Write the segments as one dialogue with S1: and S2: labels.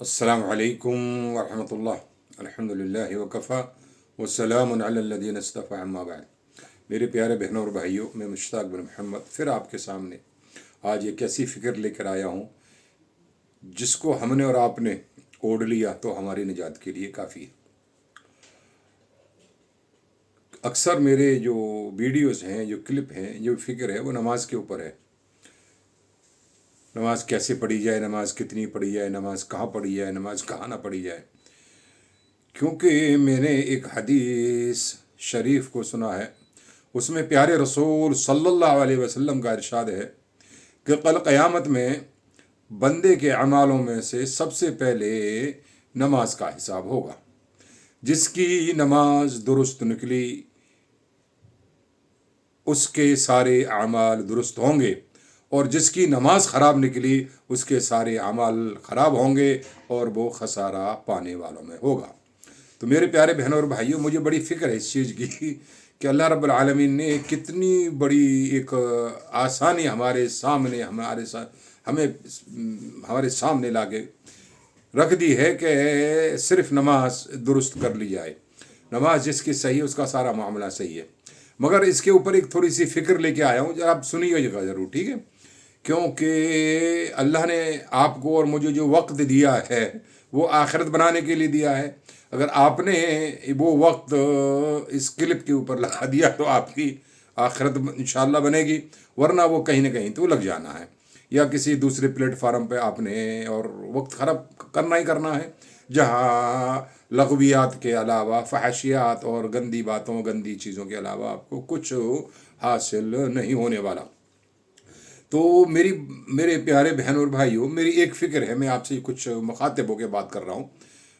S1: अस्सलामु अलैकुम वरहमतुल्लाह। अल्हम्दुलिल्लाहि वकफ़ा वस्सलामुन अलल्लज़ीना इस्तफ़ा अम्मा बाद। मेरे प्यारे बहनों और भाइयों, मैं मुश्ताक बिन मोहम्मद फिर आपके सामने आज एक ऐसी फ़िक्र लेकर आया हूँ जिसको हमने और आपने ओढ़ लिया तो हमारी निजात के लिए काफ़ी है। अक्सर मेरे जो वीडियोस हैं, जो क्लिप हैं, जो फ़िक्र है वो नमाज के ऊपर है। नमाज कैसे पढ़ी जाए, नमाज कितनी पढ़ी जाए, नमाज कहाँ पढ़ी जाए, नमाज कहाँ ना पढ़ी जाए। क्योंकि मैंने एक हदीस शरीफ को सुना है, उसमें प्यारे रसूल सल्लल्लाहु अलैहि वसल्लम का इरशाद है कि कल क़यामत में बंदे के अमालों में से सबसे पहले नमाज का हिसाब होगा। जिसकी नमाज दुरुस्त निकली उसके सारे अमाल दुरुस्त होंगे, और जिसकी नमाज ख़राब निकली उसके सारे अमाल ख़राब होंगे और वो खसारा पाने वालों में होगा। तो मेरे प्यारे बहनों और भाइयों, मुझे बड़ी फ़िक्र है इस चीज़ की कि अल्लाह रब्बुल आलमीन ने कितनी बड़ी एक आसानी हमारे सामने लाके रख दी है कि सिर्फ नमाज दुरुस्त कर ली जाए। नमाज जिसकी सही है उसका सारा मामला सही है। मगर इसके ऊपर एक थोड़ी सी फ़िक्र लेके आया हूँ, जरा आप सुनिएगा ज़रूर, ठीक है? क्योंकि अल्लाह ने आपको और मुझे जो वक्त दिया है वो आखिरत बनाने के लिए दिया है। अगर आपने वो वक्त इस क्लिप के ऊपर लगा दिया तो आपकी आखिरत इंशाअल्लाह बनेगी, वरना वो कहीं ना कहीं तो लग जाना है, या किसी दूसरे प्लेटफार्म पे आपने और वक्त ख़राब करना ही करना है, जहाँ लग़वियात के अलावा फहशियात और गंदी बातों, गंदी चीज़ों के अलावा आपको कुछ हासिल नहीं होने वाला। तो मेरे प्यारे बहन और भाइयों, मेरी एक फ़िक्र है, मैं आपसे कुछ मुखातिब होकर बात कर रहा हूँ,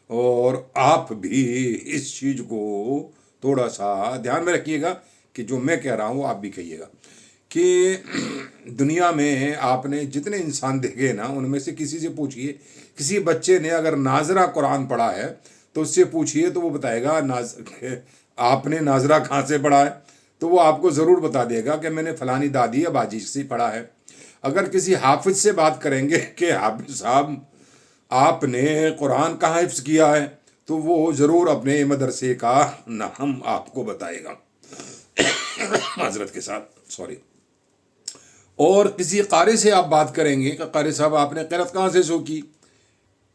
S1: और आप भी इस चीज़ को थोड़ा सा ध्यान में रखिएगा कि जो मैं कह रहा हूँ आप भी कहिएगा कि दुनिया में आपने जितने इंसान देखे ना, उनमें से किसी से पूछिए, किसी बच्चे ने अगर नाजरा कुरान पढ़ा है तो उससे पूछिए तो वो बताएगा आपने नाजरा कहाँ से पढ़ा है, तो वो आपको ज़रूर बता देगा कि मैंने फ़लानी दादी या बाजी से पढ़ा है। अगर किसी हाफिज से बात करेंगे कि हाफिज साहब आपने कुरान कहाँ हिफ्ज़ किया है, तो वो ज़रूर अपने मदरसे का नाम आपको बताएगा माज़रत के साथ, सॉरी। और किसी कारी से आप बात करेंगे कि कारी साहब आपने क़िरात कहाँ से शुरू की,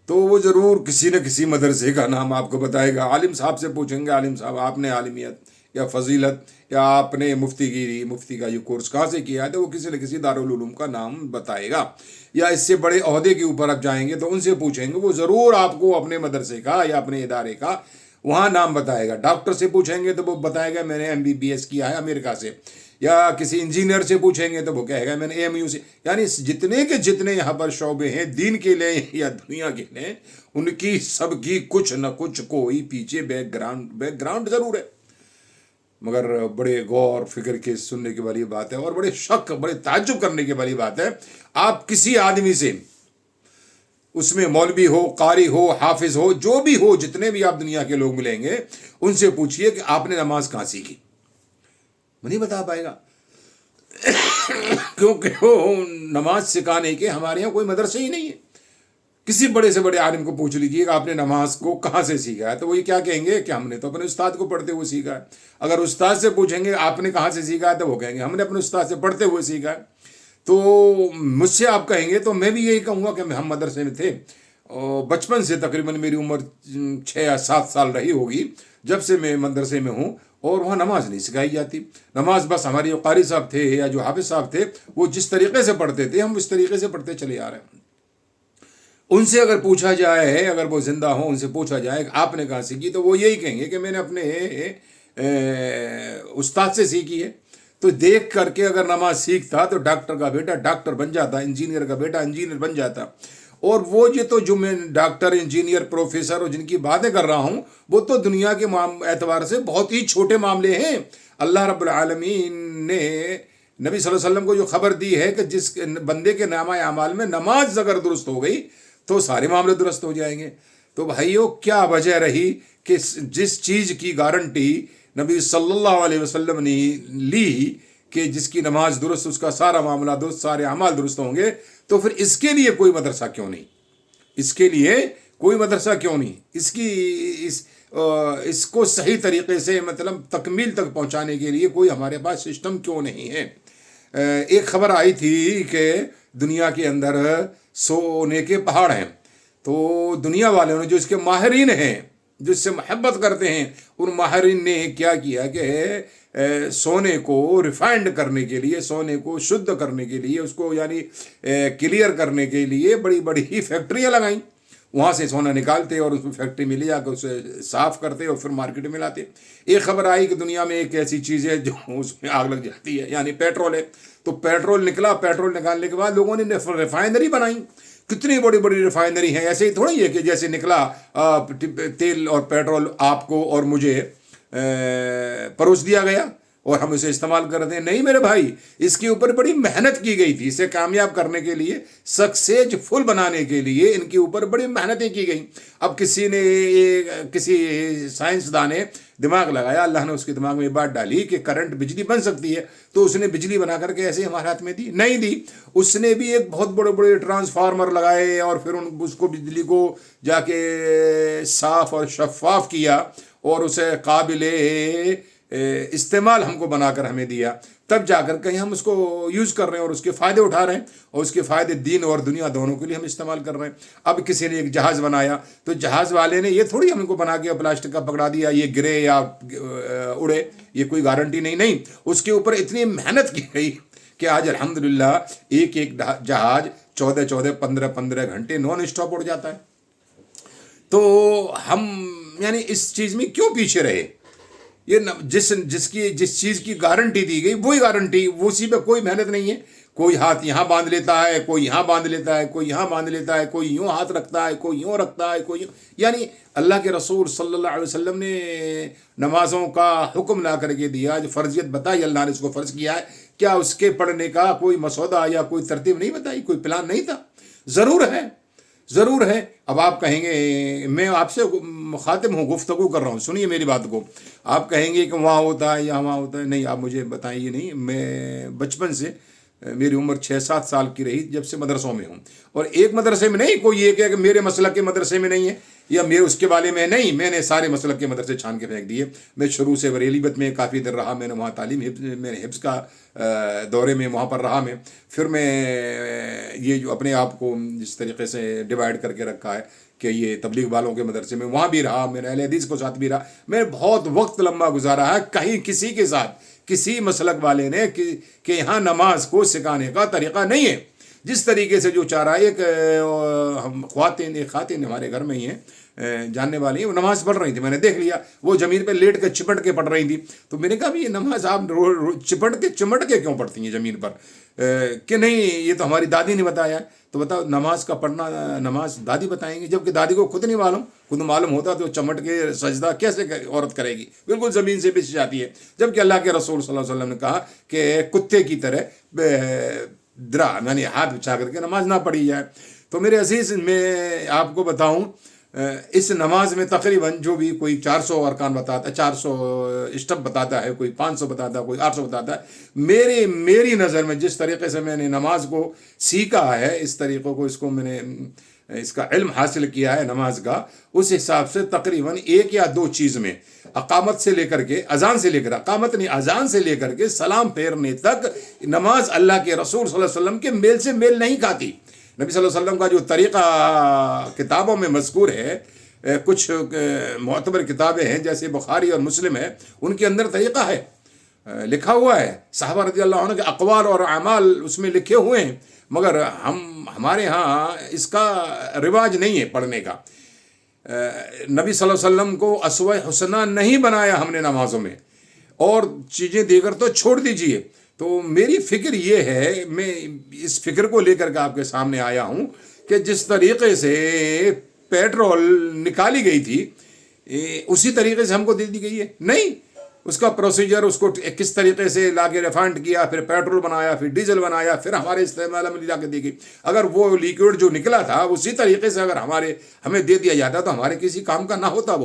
S1: तो वो ज़रूर किसी न किसी मदरसे का नाम आपको बताएगा। आलिम साहब से पूछेंगे, आलिम साहब आपने आलिमियत या फजीलत या आपने मुफ्ती का ये कोर्स कहाँ से किया है, तो वो किसी न किसी दारुल उलूम का नाम बताएगा। या इससे बड़े ओहदे के ऊपर आप जाएंगे तो उनसे पूछेंगे, वो ज़रूर आपको अपने मदरसे का या अपने इदारे का वहाँ नाम बताएगा। डॉक्टर से पूछेंगे तो वो बताएगा मैंने MBBS किया है अमेरिका से, या किसी इंजीनियर से पूछेंगे तो वो कहेगा मैंने AMU से। यानी जितने के जितने यहाँ पर शोबे हैं दीन के लिए या दुनिया के लिए, उनकी सबकी कुछ न कुछ कोई पीछे बैकग्राउंड ज़रूर है। मगर बड़े गौर फिक्र के सुनने की वाली बात है, और बड़े ताज्जुब करने की वाली बात है, आप किसी आदमी से, उसमें मौलवी हो, कारी हो, हाफिज हो, जो भी हो, जितने भी आप दुनिया के लोग मिलेंगे, उनसे पूछिए कि आपने नमाज कहाँ सीखी, वो नहीं बता पाएगा क्योंकि वो नमाज सिखाने के हमारे यहाँ कोई मदरसे ही नहीं है। किसी बड़े से बड़े आलिम को पूछ लीजिए कि आपने नमाज को कहाँ से सीखा है, तो वही क्या कहेंगे कि हमने तो अपने उस्ताद को पढ़ते हुए सीखा है। अगर उस्ताद से पूछेंगे आपने कहाँ से सीखा है, तो वो कहेंगे हमने अपने उस्ताद से पढ़ते हुए सीखा है। तो मुझसे आप कहेंगे तो मैं भी यही कहूँगा कि हम मदरसे में थे, और बचपन से तकरीबन मेरी उम्र 6 या 7 साल रही होगी जब से मैं मदरसे में हूँ, और वहाँ नमाज नहीं सिखाई जाती। नमाज बस हमारे जो कारी साहब थे या जो हाफिज साहब थे वो जिस तरीके से पढ़ते थे हम उस तरीके से पढ़ते चले आ रहे हैं। उनसे अगर पूछा जाए, अगर वो जिंदा हो, उनसे पूछा जाए कि आपने कहाँ सीखी, तो वो यही कहेंगे कि मैंने अपने उस्ताद से सीखी है। तो देख करके अगर नमाज सीखता तो डॉक्टर का बेटा डॉक्टर बन जाता, इंजीनियर का बेटा इंजीनियर बन जाता। और वो जो मैं डॉक्टर, इंजीनियर, प्रोफेसर और जिनकी बातें कर रहा हूँ, वो तो दुनिया के एतबार से बहुत ही छोटे मामले हैं। अल्लाह रब्बुल आलमीन ने नबी सल्लल्लाहु अलैहि वसल्लम को जो खबर दी है कि जिस बंदे के नामा अमाल में नमाज अगर दुरुस्त हो गई तो सारे मामले दुरुस्त हो जाएंगे। तो भाइयों, क्या वजह रही कि जिस चीज़ की गारंटी नबी सल्लल्लाहु अलैहि वसल्लम ने ली कि जिसकी नमाज दुरुस्त उसका सारा मामला दुरुस्त, सारे अमाल दुरुस्त होंगे, तो फिर इसके लिए कोई मदरसा क्यों नहीं, इसके लिए کوئی مدرسہ کیوں نہیں، اس کو صحیح طریقے سے مطلب تکمیل تک پہنچانے کے لیے کوئی ہمارے پاس سسٹم کیوں نہیں ہے؟ ایک خبر آئی تھی کہ دنیا کے اندر سونے کے پہاڑ ہیں، تو دنیا والوں نے جو اس کے ماہرین ہیں، جو اس سے محبت کرتے ہیں، ان ماہرین نے کیا کیا کہ سونے کو ریفائنڈ کرنے کے لیے، سونے کو شدھ کرنے کے لیے، اس کو یعنی کلیئر کرنے کے لیے بڑی بڑی ہی فیکٹریاں لگائیں، وہاں سے سونا نکالتے اور اس کو فیکٹری میں لے جا کر اسے صاف کرتے اور پھر مارکیٹ میں لاتے۔ ایک خبر آئی کہ دنیا میں ایک ایسی چیز ہے جو اس میں آگ لگ جاتی ہے، یعنی پیٹرول ہے، تو پیٹرول نکلا، پیٹرول نکالنے کے بعد لوگوں نے ریفائنری بنائی، کتنی بڑی بڑی ریفائنری ہیں، ایسے ہی تھوڑی ہے کہ جیسے نکلا تیل اور پیٹرول آپ کو اور مجھے پروس دیا گیا اور ہم اسے استعمال کرتے ہیں۔ نہیں میرے بھائی، اس کے اوپر بڑی محنت کی گئی تھی، اسے کامیاب کرنے کے لیے، سکسیسفل بنانے کے لیے ان کے اوپر بڑی محنتیں کی گئیں۔ اب کسی سائنسدان نے دماغ لگایا، اللہ نے اس کے دماغ میں بات ڈالی کہ کرنٹ بجلی بن سکتی ہے، تو اس نے بجلی بنا کر کے ایسے ہمارے ہاتھ میں دی؟ نہیں دی، اس نے بھی ایک بہت بڑے بڑے ٹرانسفارمر لگائے اور پھر اس کو بجلی کو جا کے صاف اور شفاف کیا اور اسے قابل استعمال ہم کو بنا کر ہمیں دیا، تب جا کر کہیں ہم اس کو یوز کر رہے ہیں اور اس کے فائدے اٹھا رہے ہیں، اور اس کے فائدے دین اور دنیا دونوں کے لیے ہم استعمال کر رہے ہیں۔ اب کسی نے ایک جہاز بنایا، تو جہاز والے نے یہ تھوڑی ہم کو بنا کے پلاسٹک کا پکڑا دیا یہ گرے یا اڑے، یہ کوئی گارنٹی نہیں، اس کے اوپر اتنی محنت کی گئی کہ آج الحمدللہ ایک جہاز 14 15 گھنٹے نان اسٹاپ اڑ جاتا ہے۔ تو ہم یعنی اس چیز میں کیوں پیچھے رہے؟ یہ جس چیز کی گارنٹی دی گئی وہی گارنٹی، اسی پہ کوئی محنت نہیں ہے، کوئی ہاتھ یہاں باندھ لیتا ہے، کوئی یہاں باندھ لیتا ہے، کوئی یہاں باندھ لیتا ہے، کوئی یوں ہاتھ رکھتا ہے، کوئی یوں رکھتا ہے، کوئی یوں، یعنی اللہ کے رسول صلی اللہ علیہ وسلم نے نمازوں کا حکم لا کر کے دیا، جو فرضیت بتائی اللہ نے اس کو فرض کیا ہے، کیا اس کے پڑھنے کا کوئی مسودہ یا کوئی ترتیب نہیں بتائی، کوئی پلان نہیں تھا؟ ضرور ہے۔ اب آپ کہیں گے، میں آپ سے مخاطب ہوں، گفتگو کر رہا ہوں، سنیے میری بات کو، آپ کہیں گے کہ وہاں ہوتا ہے یا وہاں ہوتا ہے، نہیں، آپ مجھے بتائیں، یہ نہیں، میں بچپن سے، میری عمر 6-7 سال کی رہی جب سے مدرسوں میں ہوں، اور ایک مدرسے میں نہیں، کوئی یہ کہ میرے مسلک کے مدرسے میں نہیں ہے یا میرے اس کے والے میں نہیں، میں نے سارے مسلک کے مدرسے چھان کے پھینک دیے۔ میں شروع سے بریلیت میں کافی دیر رہا، میں نے وہاں تعلیم، میں نے حفظ کا دورے میں وہاں پر رہا میں، پھر میں یہ جو اپنے آپ کو جس طریقے سے ڈیوائڈ کر کے رکھا ہے کہ یہ تبلیغ والوں کے مدرسے میں، وہاں بھی رہا، میں نے اہل حدیث کو ساتھ بھی رہا، میں نے بہت وقت لمبا گزارا ہے، کہیں کسی کے ساتھ کسی مسلک والے نے کہ یہاں نماز کو سکھانے کا طریقہ نہیں ہے، جس طریقے سے جو چاہ رہا ہے۔ ایک خواتین ہمارے گھر میں ہی ہیں، جاننے والی ہیں، وہ نماز پڑھ رہی تھی، میں نے دیکھ لیا، وہ زمین پہ لیٹ کے چپٹ کے پڑھ رہی تھی، تو میں نے کہا بھی یہ نماز آپ چمٹ کے کیوں پڑھتی ہیں زمین پر؟ کہ نہیں، یہ تو ہماری دادی نے بتایا ہے۔ تو بتاؤ، نماز کا پڑھنا نماز دادی بتائیں گی، جبکہ دادی کو خود نہیں معلوم، خود معلوم ہوتا تو چمٹ کے سجدہ کیسے عورت کرے گی؟ بالکل زمین سے بچ جاتی ہے، جبکہ اللہ کے رسول صلی اللہ علیہ وسلم نے کہا کہ کتے کی طرح یعنی ہاتھ بچھا کر کے نماز نہ پڑھی جائے۔ تو میرے عزیز، میں آپ کو بتاؤں، اس نماز میں تقریباً جو بھی کوئی 400 ارکان بتاتا ہے، 400 اسٹپ بتاتا ہے، کوئی 500 بتاتا ہے، کوئی 800 بتاتا ہے، میری نظر میں جس طریقے سے میں نے نماز کو سیکھا ہے، اس طریقوں کو، اس کو میں نے اس کا علم حاصل کیا ہے نماز کا، اس حساب سے تقریباً 1 یا 2 چیز میں، اقامت سے لے کر کے، اذان سے لے کر، اقامت نہیں، اذان سے لے کر کے سلام پھیرنے تک نماز اللہ کے رسول صلی اللہ علیہ وسلم کے میل سے میل نہیں کھاتی۔ نبی صلی اللہ علیہ وسلم کا جو طریقہ کتابوں میں مذکور ہے، کچھ معتبر کتابیں ہیں جیسے بخاری اور مسلم ہے، ان کے اندر طریقہ ہے، لکھا ہوا ہے، صحابہ رضی اللہ عنہ کے اقوال اور اعمال اس میں لکھے ہوئے ہیں، مگر ہمارے ہاں اس کا رواج نہیں ہے پڑھنے کا۔ نبی صلی اللہ علیہ وسلم کو اسوہ حسنہ نہیں بنایا ہم نے نمازوں میں، اور چیزیں دیگر تو چھوڑ دیجئے۔ تو میری فکر یہ ہے، میں اس فکر کو لے کر کے آپ کے سامنے آیا ہوں کہ جس طریقے سے پیٹرول نکالی گئی تھی، اسی طریقے سے ہم کو دے دی گئی ہے؟ نہیں، اس کا پروسیجر، اس کو کس طریقے سے لا کے ریفائنڈ کیا، پھر پیٹرول بنایا، پھر ڈیزل بنایا، پھر ہمارے استعمال میں لا کے دی گئی۔ اگر وہ لیکوڈ جو نکلا تھا اسی طریقے سے اگر ہمیں دے دیا جاتا تو ہمارے کسی کام کا نہ ہوتا،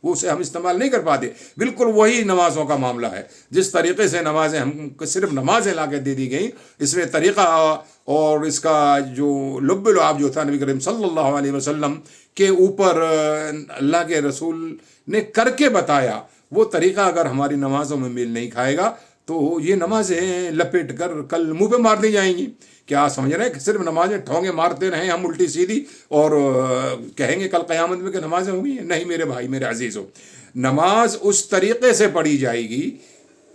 S1: वो उसे हम इस्तेमाल नहीं कर पाते। बिल्कुल वही नमाज़ों का मामला है। जिस तरीक़े से नमाज़ें हमको सिर्फ नमाज़ें ला के दे दी गई, इसमें तरीक़ा और इसका जो लुब्बुल लुआब जो था नबी करीम सल्लल्लाहु अलैहि वसल्लम के ऊपर अल्लाह के रसूल ने करके बताया, वो तरीक़ा अगर हमारी नमाज़ों में मेल नहीं खाएगा तो ये नमाज़ें लपेट कर कल मुंह पे मार दी जाएंगी। क्या समझ रहे हैं कि सिर्फ नमाज़ें ठोंगे मारते रहें हम उल्टी सीधी और कहेंगे कल क़यामत में कि नमाज़ें होंगी? नहीं मेरे भाई, मेरे अजीज़ों, नमाज उस तरीक़े से पढ़ी जाएगी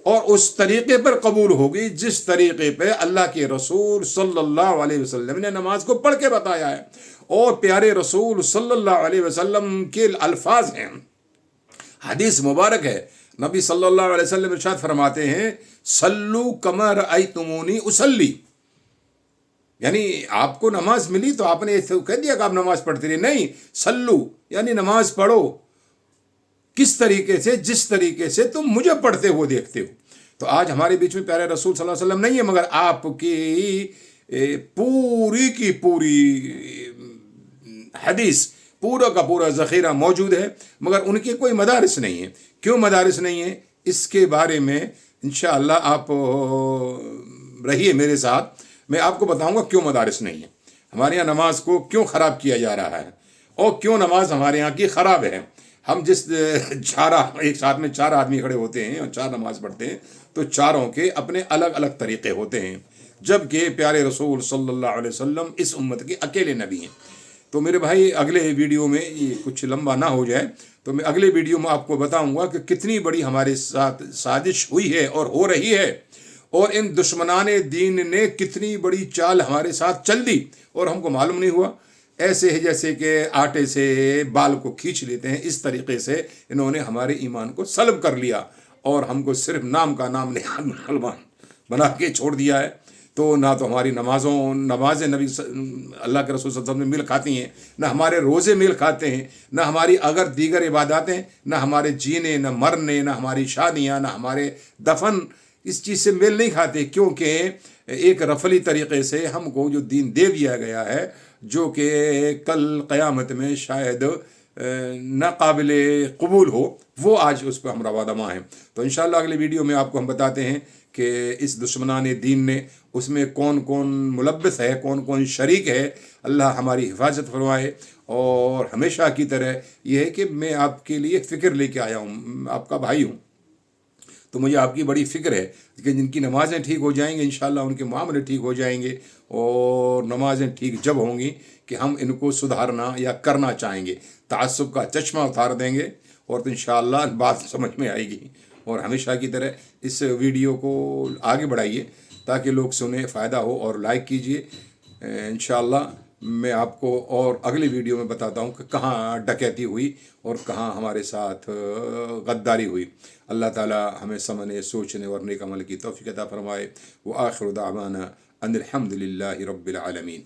S1: और उस तरीक़े पर कबूल होगी जिस तरीक़े पे अल्लाह के रसूल सल्लल्लाहु अलैहि वसल्लम ने नमाज को पढ़ के बताया है। और प्यारे रसूल सल्लल्लाहु अलैहि वसल्लम के अल्फाज हैं, हदीस मुबारक है, नबी सल्लल्लाहु अलैहि वसल्लम इरशाद फरमाते हैं, सल्लू कमा रअयतुमूनी उसल्ली। यानी आपको नमाज मिली तो आपने ऐसे कह दिया कि आप नमाज पढ़ते रहे, नहीं, सल्लू यानी नमाज पढ़ो किस तरीके से, जिस तरीके से तुम मुझे पढ़ते हुए देखते हो। तो आज हमारे बीच में प्यारे रसूल सल्लल्लाहु अलैहि वसल्लम नहीं है, मगर आपकी पूरी की पूरी हदीस, पूरा का पूरा ज़ख़ीरा मौजूद है, मगर उनके कोई मदारिस नहीं है। क्यों मदारिस नहीं है, इसके बारे में इंशाअल्लाह आप रहिए मेरे साथ, मैं आपको बताऊंगा क्यों मदारिस नहीं है, हमारे यहाँ नमाज को क्यों ख़राब किया जा रहा है और क्यों नमाज हमारे यहाँ की ख़राब है। हम जिस एक साथ में 4 आदमी खड़े होते हैं और 4 नमाज पढ़ते हैं तो चारों के अपने अलग अलग तरीक़े होते हैं, जबकि प्यारे रसूल सल्लल्लाहु अलैहि वसल्लम इस उम्मत के अकेले नबी हैं। तो मेरे भाई अगले वीडियो में, ये कुछ लंबा ना हो जाए तो मैं अगले वीडियो में आपको बताऊंगा कि कितनी बड़ी हमारे साथ साजिश हुई है और हो रही है, और इन दुश्मनाने दीन ने कितनी बड़ी चाल हमारे साथ चल दी और हमको मालूम नहीं हुआ। ऐसे है जैसे कि आटे से बाल को खींच लेते हैं, इस तरीके से इन्होंने हमारे ईमान को सल्ब कर लिया और हमको सिर्फ नाम का नाम नेहाद मुसलमान बना के छोड़ दिया है। तो ना तो हमारी नमाजें नबी अल्लाह के रसूल सल्लल्लाहु अलैहि वसल्लम में मिल खाती हैं, ना हमारे रोज़े मिल खाते हैं, ना हमारी अगर दीगर इबादतें, ना हमारे जीने, ना मरने, ना हमारी शादियाँ, ना हमारे दफन इस चीज़ से मेल नहीं खाते, क्योंकि एक रफली तरीक़े से हमको जो दीन दे दिया गया है जो कि कल क़यामत में शायद नाकाबिल कबूल हो, वो आज उस पर हम रवादमा हैं। तो इंशाअल्लाह अगले वीडियो में आपको हम बताते हैं कि इस दुश्मनाने दीन ने उसमें कौन कौन मुलब्बिस है, कौन कौन शरीक है। अल्लाह हमारी हिफाजत फरमाए। और हमेशा की तरह ये है कि मैं आपके लिए फ़िक्र लेके आया हूँ, आपका भाई हूँ, तो मुझे आपकी बड़ी फ़िक्र है कि जिनकी नमाज़ें ठीक हो जाएंगी इंशाअल्लाह उनके मामले ठीक हो जाएंगे। और नमाज़ें ठीक जब होंगी कि हम इनको सुधारना या करना चाहेंगे, तासुब का चश्मा उतार देंगे और तो इंशाअल्लाह बात समझ में आएगी। और हमेशा की तरह इस वीडियो को आगे बढ़ाइए ताकि लोग सुने, फ़ायदा हो, और लाइक कीजिए। इंशाअल्लाह मैं आपको और अगली वीडियो में बताता हूँ कि कहाँ डकैती हुई और कहाँ हमारे साथ गद्दारी हुई। अल्लाह ताला हमें समझने, सोचने और नेक अमल की तौफीक अता फरमाए। व आखिर दावाना अनिल हम्दुलिल्लाहि रब्बिल आलमीन।